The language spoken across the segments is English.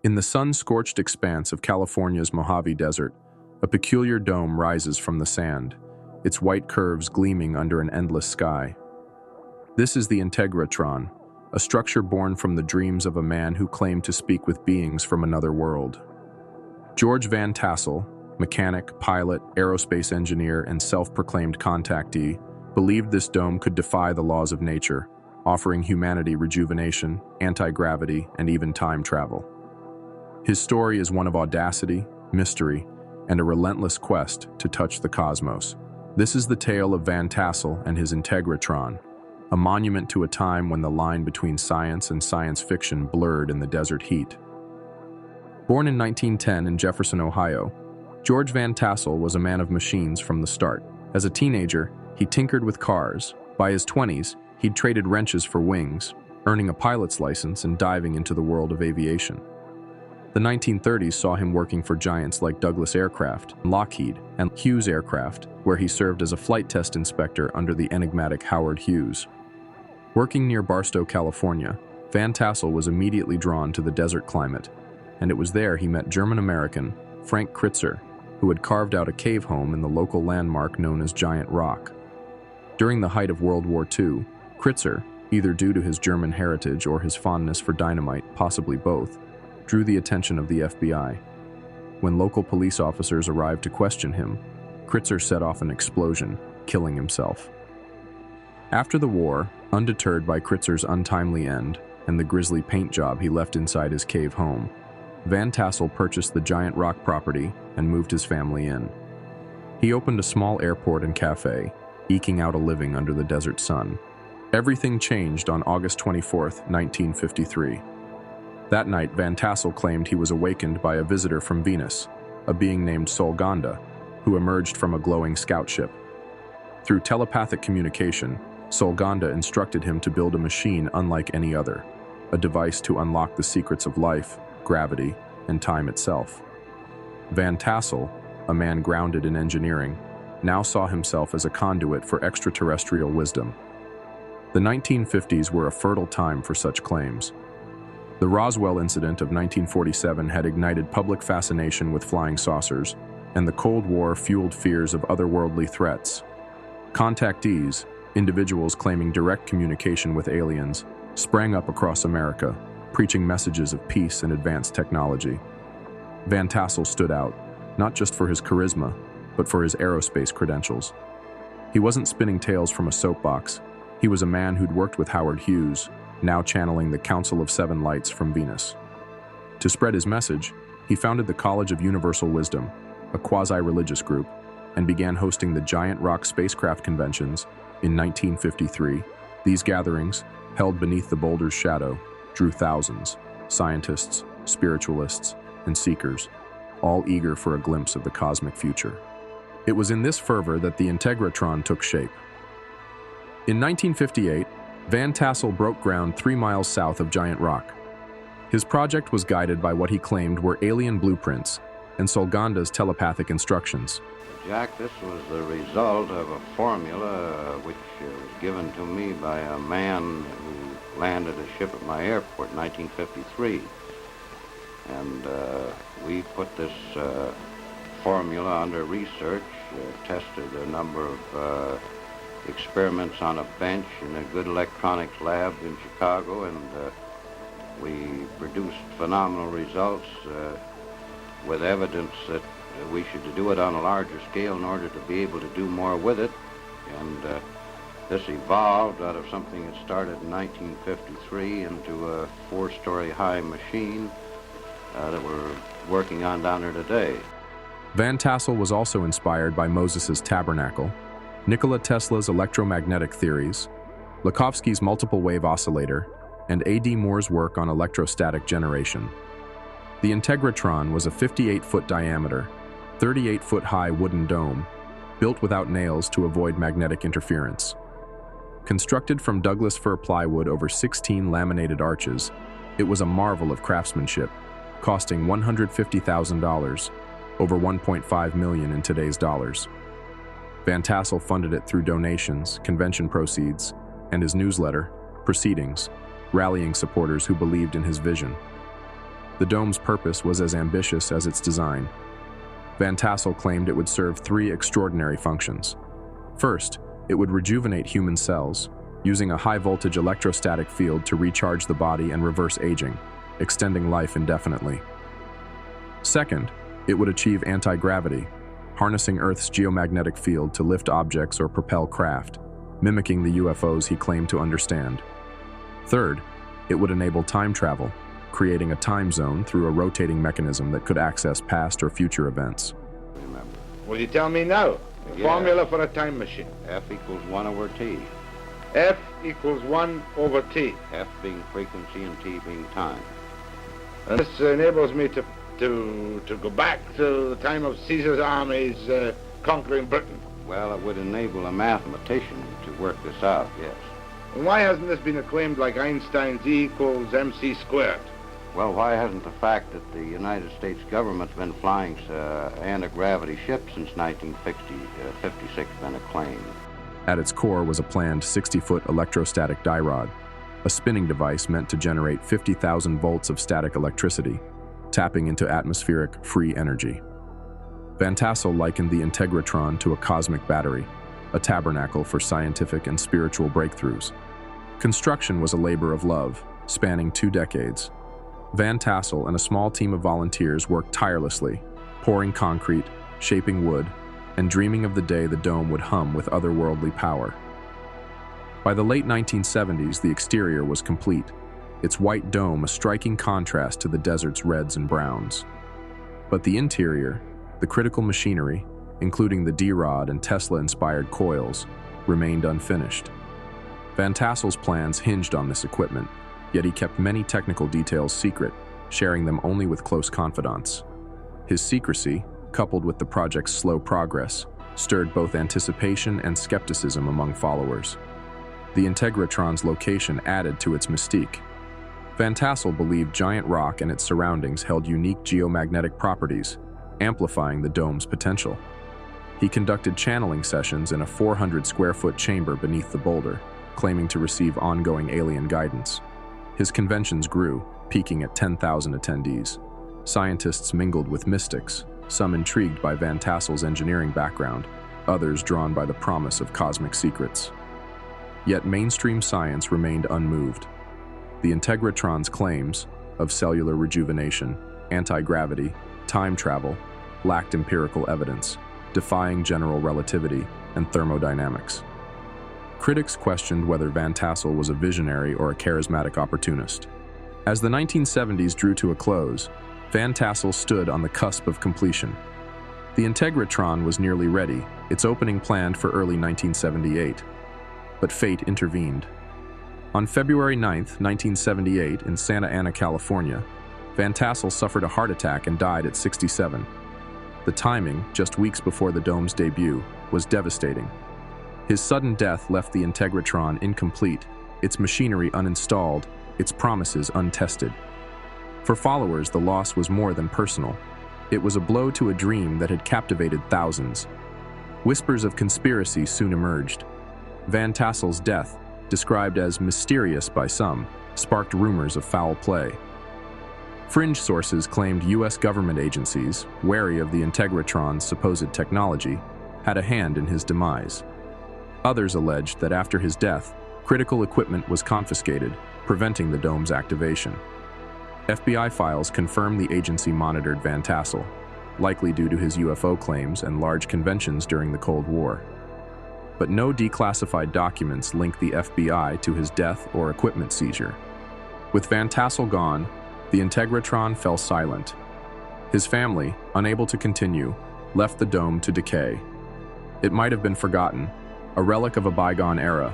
In the sun-scorched expanse of California's Mojave Desert, a peculiar dome rises from the sand, its white curves gleaming under an endless sky. This is the Integratron, a structure born from the dreams of a man who claimed to speak with beings from another world. George Van Tassel, mechanic, pilot, aerospace engineer, and self-proclaimed contactee, believed this dome could defy the laws of nature, offering humanity rejuvenation, anti-gravity, and even time travel. His story is one of audacity, mystery, and a relentless quest to touch the cosmos. This is the tale of Van Tassel and his Integratron, a monument to a time when the line between science and science fiction blurred in the desert heat. Born in 1910 in Jefferson, Ohio, George Van Tassel was a man of machines from the start. As a teenager, he tinkered with cars. By his 20s, he'd traded wrenches for wings, earning a pilot's license and diving into the world of aviation. The 1930s saw him working for giants like Douglas Aircraft, Lockheed, and Hughes Aircraft, where he served as a flight test inspector under the enigmatic Howard Hughes. Working near Barstow, California, Van Tassel was immediately drawn to the desert climate, and it was there he met German-American Frank Critzer, who had carved out a cave home in the local landmark known as Giant Rock. During the height of World War II, Critzer, either due to his German heritage or his fondness for dynamite, possibly both, drew the attention of the FBI. When local police officers arrived to question him, Critzer set off an explosion, killing himself. After the war, undeterred by Critzer's untimely end and the grisly paint job he left inside his cave home, Van Tassel purchased the Giant Rock property and moved his family in. He opened a small airport and cafe, eking out a living under the desert sun. Everything changed on August 24, 1953. That night, Van Tassel claimed he was awakened by a visitor from Venus, a being named Solganda, who emerged from a glowing scout ship. Through telepathic communication, Solganda instructed him to build a machine unlike any other, a device to unlock the secrets of life, gravity, and time itself. Van Tassel, a man grounded in engineering, now saw himself as a conduit for extraterrestrial wisdom. The 1950s were a fertile time for such claims. The Roswell incident of 1947 had ignited public fascination with flying saucers, and the Cold War fueled fears of otherworldly threats. Contactees, individuals claiming direct communication with aliens, sprang up across America, preaching messages of peace and advanced technology. Van Tassel stood out, not just for his charisma, but for his aerospace credentials. He wasn't spinning tales from a soapbox. He was a man who'd worked with Howard Hughes, now channeling the Council of Seven Lights from Venus. To spread his message, he founded the College of Universal Wisdom, a quasi-religious group, and began hosting the Giant Rock spacecraft conventions in 1953. These gatherings, held beneath the boulder's shadow, drew thousands, scientists, spiritualists, and seekers, all eager for a glimpse of the cosmic future. It was in this fervor that the Integratron took shape. In 1958, Van Tassel broke ground 3 miles south of Giant Rock. His project was guided by what he claimed were alien blueprints and Solganda's telepathic instructions. Jack, this was the result of a formula which was given to me by a man who landed a ship at my airport in 1953. And we put this formula under research, tested a number of experiments on a bench in a good electronics lab in Chicago, and we produced phenomenal results with evidence that we should do it on a larger scale in order to be able to do more with it. And this evolved out of something that started in 1953 into a 4-story high machine that we're working on down there today. Van Tassel was also inspired by Moses' tabernacle, Nikola Tesla's electromagnetic theories, Lakhovsky's multiple-wave oscillator, and A.D. Moore's work on electrostatic generation. The Integratron was a 58-foot diameter, 38-foot-high wooden dome, built without nails to avoid magnetic interference. Constructed from Douglas fir plywood over 16 laminated arches, it was a marvel of craftsmanship, costing $150,000, over $1.5 million in today's dollars. Van Tassel funded it through donations, convention proceeds, and his newsletter, Proceedings, rallying supporters who believed in his vision. The dome's purpose was as ambitious as its design. Van Tassel claimed it would serve three extraordinary functions. First, it would rejuvenate human cells, using a high-voltage electrostatic field to recharge the body and reverse aging, extending life indefinitely. Second, it would achieve anti-gravity, harnessing Earth's geomagnetic field to lift objects or propel craft, mimicking the UFOs he claimed to understand. Third, it would enable time travel, creating a time zone through a rotating mechanism that could access past or future events. Remember. Will you tell me now? The Yeah. formula for a time machine. F equals 1 over T. F equals 1 over T. F being frequency and T being time. And this enables me to go back to the time of Caesar's armies conquering Britain. Well, it would enable a mathematician to work this out, yes. And why hasn't this been acclaimed like Einstein's E equals mc squared? Well, why hasn't the fact that the United States government's been flying anti-gravity ships since 1956 been acclaimed? At its core was a planned 60-foot electrostatic die rod, a spinning device meant to generate 50,000 volts of static electricity, tapping into atmospheric free energy. Van Tassel likened the Integratron to a cosmic battery, a tabernacle for scientific and spiritual breakthroughs. Construction was a labor of love, spanning 2 decades. Van Tassel and a small team of volunteers worked tirelessly, pouring concrete, shaping wood, and dreaming of the day the dome would hum with otherworldly power. By the late 1970s, the exterior was complete, its white dome a striking contrast to the desert's reds and browns. But the interior, the critical machinery, including the D-rod and Tesla-inspired coils, remained unfinished. Van Tassel's plans hinged on this equipment, yet he kept many technical details secret, sharing them only with close confidants. His secrecy, coupled with the project's slow progress, stirred both anticipation and skepticism among followers. The Integratron's location added to its mystique. Van Tassel believed giant rock and its surroundings held unique geomagnetic properties, amplifying the dome's potential. He conducted channeling sessions in a 400-square-foot chamber beneath the boulder, claiming to receive ongoing alien guidance. His conventions grew, peaking at 10,000 attendees. Scientists mingled with mystics, some intrigued by Van Tassel's engineering background, others drawn by the promise of cosmic secrets. Yet mainstream science remained unmoved. The Integratron's claims of cellular rejuvenation, anti-gravity, time travel lacked empirical evidence, defying general relativity and thermodynamics. Critics questioned whether Van Tassel was a visionary or a charismatic opportunist. As the 1970s drew to a close, Van Tassel stood on the cusp of completion. The Integratron was nearly ready, its opening planned for early 1978. But fate intervened. On February 9, 1978, in Santa Ana, California, Van Tassel suffered a heart attack and died at 67. The timing, just weeks before the dome's debut, was devastating. His sudden death left the Integratron incomplete, its machinery uninstalled, its promises untested. For followers, the loss was more than personal. It was a blow to a dream that had captivated thousands. Whispers of conspiracy soon emerged. Van Tassel's death, described as mysterious by some, sparked rumors of foul play. Fringe sources claimed U.S. government agencies, wary of the Integratron's supposed technology, had a hand in his demise. Others alleged that after his death, critical equipment was confiscated, preventing the dome's activation. FBI files confirm the agency monitored Van Tassel, likely due to his UFO claims and large conventions during the Cold War. But no declassified documents link the FBI to his death or equipment seizure. With Van Tassel gone, the Integratron fell silent. His family, unable to continue, left the dome to decay. It might have been forgotten, a relic of a bygone era,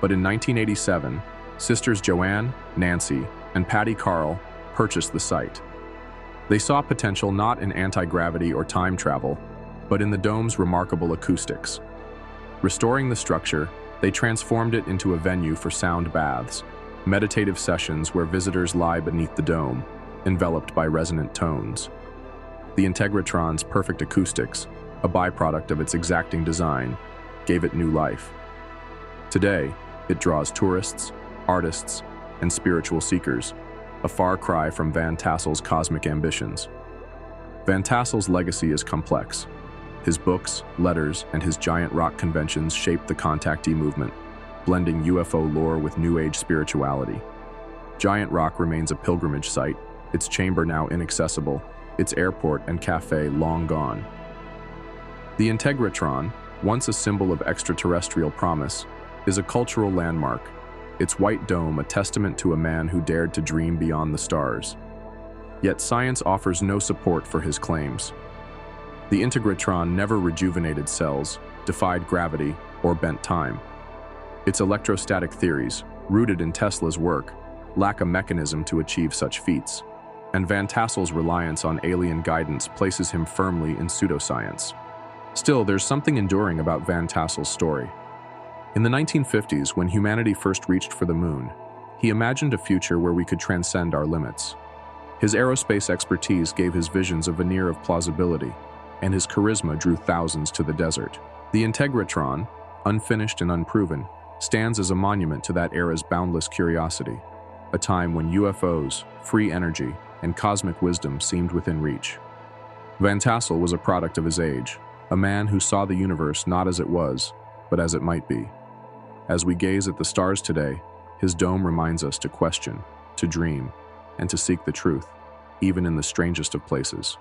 but in 1987, sisters Joanne, Nancy, and Patty Carl purchased the site. They saw potential not in anti-gravity or time travel, but in the dome's remarkable acoustics. Restoring the structure, they transformed it into a venue for sound baths, meditative sessions where visitors lie beneath the dome, enveloped by resonant tones. The Integratron's perfect acoustics, a byproduct of its exacting design, gave it new life. Today, it draws tourists, artists, and spiritual seekers, a far cry from Van Tassel's cosmic ambitions. Van Tassel's legacy is complex. His books, letters, and his giant rock conventions shaped the Contactee movement, blending UFO lore with New Age spirituality. Giant Rock remains a pilgrimage site, its chamber now inaccessible, its airport and cafe long gone. The Integratron, once a symbol of extraterrestrial promise, is a cultural landmark, its white dome a testament to a man who dared to dream beyond the stars. Yet science offers no support for his claims. The Integratron never rejuvenated cells, defied gravity, or bent time. Its electrostatic theories, rooted in Tesla's work, lack a mechanism to achieve such feats, and Van Tassel's reliance on alien guidance places him firmly in pseudoscience. Still, there's something enduring about Van Tassel's story. In the 1950s, when humanity first reached for the moon, he imagined a future where we could transcend our limits. His aerospace expertise gave his visions a veneer of plausibility, and his charisma drew thousands to the desert. The Integratron, unfinished and unproven, stands as a monument to that era's boundless curiosity, a time when UFOs, free energy, and cosmic wisdom seemed within reach. Van Tassel was a product of his age, a man who saw the universe not as it was, but as it might be. As we gaze at the stars today, his dome reminds us to question, to dream, and to seek the truth, even in the strangest of places.